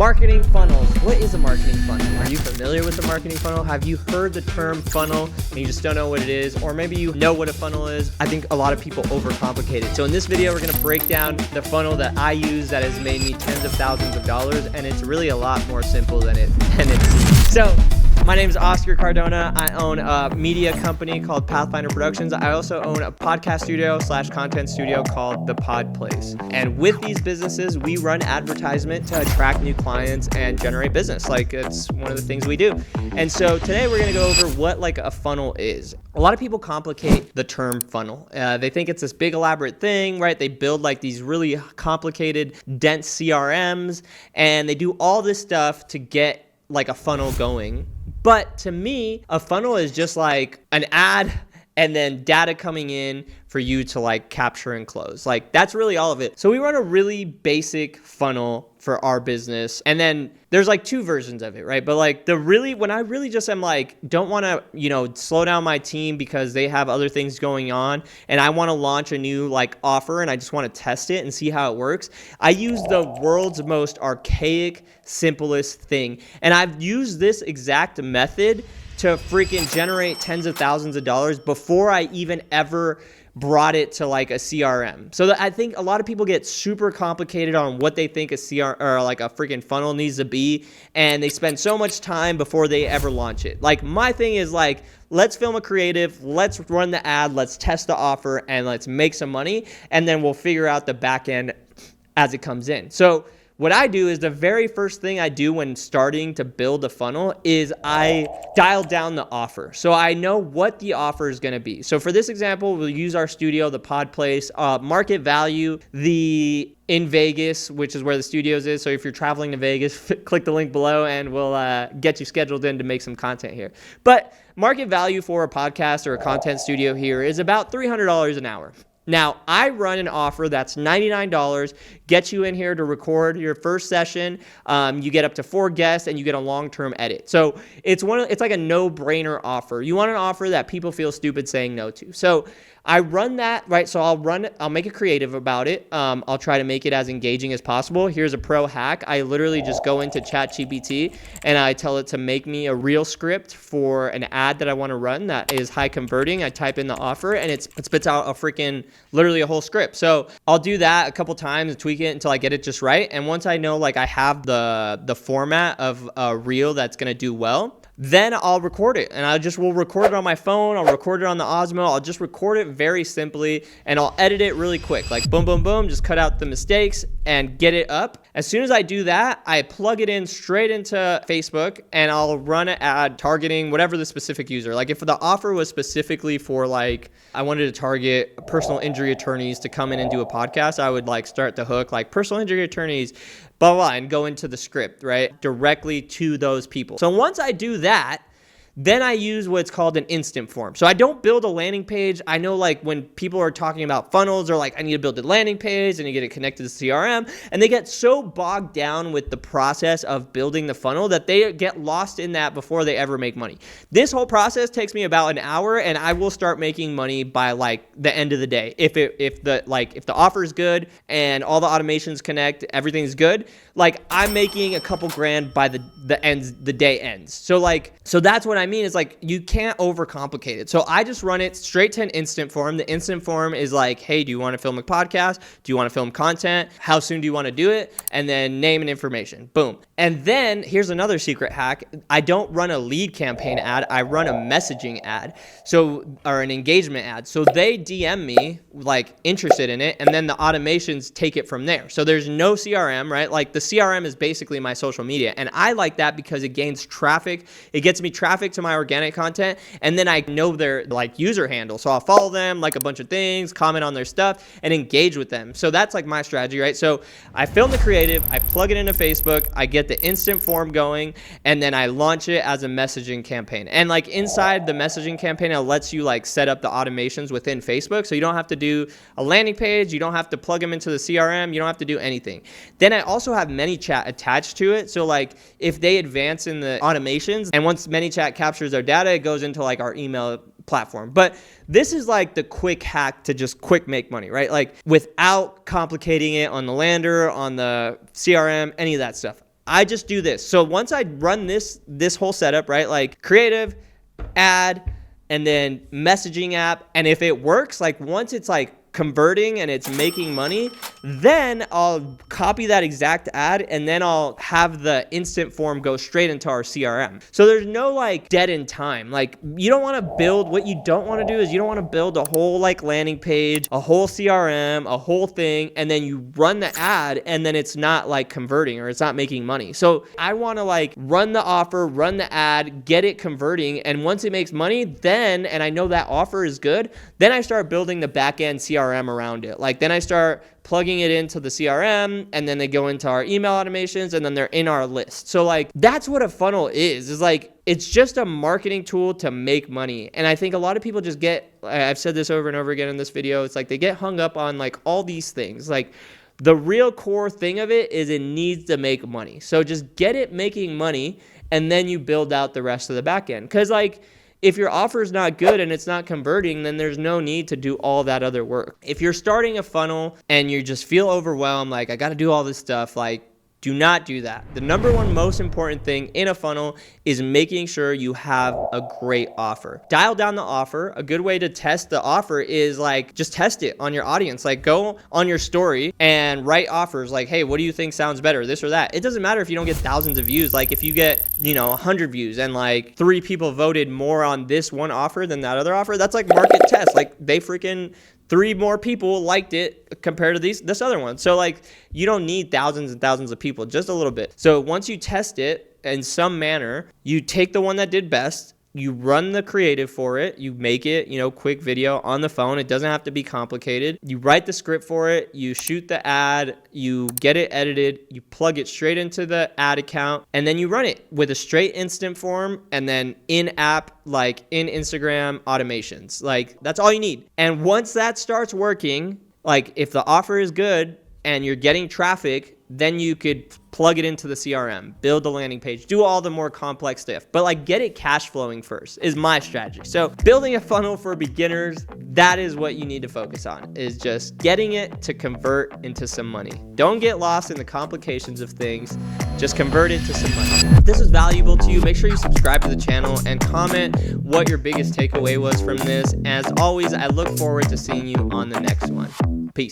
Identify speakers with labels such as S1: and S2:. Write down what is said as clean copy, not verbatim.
S1: Marketing funnels. What is a marketing funnel? Are you familiar with the marketing funnel? Have you heard the term funnel and you just don't know what it is? Or maybe you know what a funnel is. I think a lot of people overcomplicate it. So in this video, we're going to break down the funnel that I use that has made me tens of thousands of dollars, and it's really a lot more simple than it seems. So my name is Oscar Cardona. I own a media company called Pathfinder Productions. I also own a podcast studio / content studio called The Pod Place. And with these businesses, we run advertisement to attract new clients and generate business. Like, it's one of the things we do. And so today we're gonna go over what like a funnel is. A lot of people complicate the term funnel. They think it's this big elaborate thing, right? They build like these really complicated, dense CRMs, and they do all this stuff to get like a funnel going. But to me, a funnel is just like an ad and then data coming in for you to like capture and close. Like, that's really all of it. So we run a really basic funnel for our business. And then there's like two versions of it, right? But like when I really just am like, don't want to, slow down my team because they have other things going on and I want to launch a new like offer and I just want to test it and see how it works. I use the world's most archaic, simplest thing. And I've used this exact method to freaking generate tens of thousands of dollars before I even ever brought it to like a CRM. So I think a lot of people get super complicated on what they think a CRM or like a freaking funnel needs to be, and they spend so much time before they ever launch it. Like, my thing is like, let's film a creative, let's run the ad, let's test the offer, and let's make some money, and then we'll figure out the back end as it comes in. So what I do is the very first thing I do when starting to build a funnel is I dial down the offer. So I know what the offer is going to be. So for this example, we'll use our studio, the Pod Place, market value, in Vegas, which is where the studios is. So if you're traveling to Vegas, click the link below and we'll get you scheduled in to make some content here. But market value for a podcast or a content studio here is about $300 an hour. Now, I run an offer that's $99, gets you in here to record your first session. You get up to 4 guests and you get a long-term edit. So it's like a no-brainer offer. You want an offer that people feel stupid saying no to. So I run that, right? So I'll make a creative about it. I'll try to make it as engaging as possible. Here's a pro hack. I literally just go into ChatGPT and I tell it to make me a reel script for an ad that I want to run that is high converting. I type in the offer and it spits out literally a whole script. So I'll do that a couple times and tweak it until I get it just right. And once I know like I have the format of a reel that's going to do well, then I'll record it, and we'll record it on my phone. I'll record it on the Osmo. I'll just record it very simply, and I'll edit it really quick, like boom, boom, boom, just cut out the mistakes and get it up. As soon as I do that, I plug it in straight into Facebook, and I'll run an ad targeting whatever the specific user. Like if the offer was specifically for like, I wanted to target personal injury attorneys to come in and do a podcast, I would like start the hook, like personal injury attorneys, blah, blah, and go into the script, right? Directly to those people. So once I do that, then I use what's called an instant form. So I don't build a landing page. I know like when people are talking about funnels, they're like, I need to build a landing page and you get it connected to CRM. And they get so bogged down with the process of building the funnel that they get lost in that before they ever make money. This whole process takes me about an hour and I will start making money by like the end of the day. If the offer is good and all the automations connect, everything's good, like I'm making a couple grand by the day ends. So that's what I mean is like, you can't overcomplicate it. So I just run it straight to an instant form. The instant form is like, hey, do you want to film a podcast? Do you want to film content? How soon do you want to do it? And then name and information. Boom. And then here's another secret hack. I don't run a lead campaign ad. I run a messaging ad. Or an engagement ad. So they DM me like interested in it. And then the automations take it from there. So there's no CRM, right? Like the CRM is basically my social media. And I like that because it gains traffic. It gets me traffic to my organic content, and then I know their like user handle. So I'll follow them, like a bunch of things, comment on their stuff, and engage with them. So that's like my strategy, right? So I film the creative, I plug it into Facebook, I get the instant form going, and then I launch it as a messaging campaign. And like inside the messaging campaign, it lets you like set up the automations within Facebook. So you don't have to do a landing page, you don't have to plug them into the CRM, you don't have to do anything. Then I also have ManyChat attached to it. So like if they advance in the automations, and once ManyChat captures our data, it goes into like our email platform. But this is like the quick hack to just quick make money, right? Like without complicating it on the lander, on the CRM, any of that stuff. I just do this. So once I run this whole setup, right, like creative, ad, and then messaging app, and if it works, like once it's like converting and it's making money, then I'll copy that exact ad and then I'll have the instant form go straight into our CRM. So there's no like dead end time. Like you don't want to build, what you don't want to do is you don't want to build a whole like landing page, a whole CRM, a whole thing, and then you run the ad and then it's not like converting or it's not making money. So I want to like run the offer, run the ad, get it converting, and once it makes money, then, and I know that offer is good, then I start building the back end CRM around it. Like then I start plugging it into the CRM, and then they go into our email automations, and then they're in our list. So like that's what a funnel is like, it's just a marketing tool to make money. And I think a lot of people just get, I've said this over and over again in this video, it's like they get hung up on like all these things. Like the real core thing of it is it needs to make money. So just get it making money, and then you build out the rest of the back end. Because like if your offer is not good and it's not converting, then there's no need to do all that other work. If you're starting a funnel and you just feel overwhelmed, like I got to do all this stuff, like do not do that. The number one most important thing in a funnel is making sure you have a great offer. Dial down the offer. A good way to test the offer is like just test it on your audience. Like go on your story and write offers like, hey, what do you think sounds better, this or that? It doesn't matter if you don't get thousands of views. Like if you get, 100 views and like 3 people voted more on this one offer than that other offer, that's like market test. Like they freaking 3 more people liked it compared to this other one. So like you don't need thousands and thousands of people, just a little bit. So once you test it in some manner, you take the one that did best, you run the creative for it, you make it, quick video on the phone. It doesn't have to be complicated. You write the script for it, you shoot the ad, you get it edited, you plug it straight into the ad account, and then you run it with a straight instant form and then in-app, like in Instagram automations. Like that's all you need. And once that starts working, like if the offer is good and you're getting traffic, then you could plug it into the CRM, build the landing page, do all the more complex stuff. But like get it cash flowing first is my strategy. So building a funnel for beginners, that is what you need to focus on, is just getting it to convert into some money. Don't get lost in the complications of things. Just convert it to some money. If this was valuable to you, make sure you subscribe to the channel and comment what your biggest takeaway was from this. As always, I look forward to seeing you on the next one. Peace.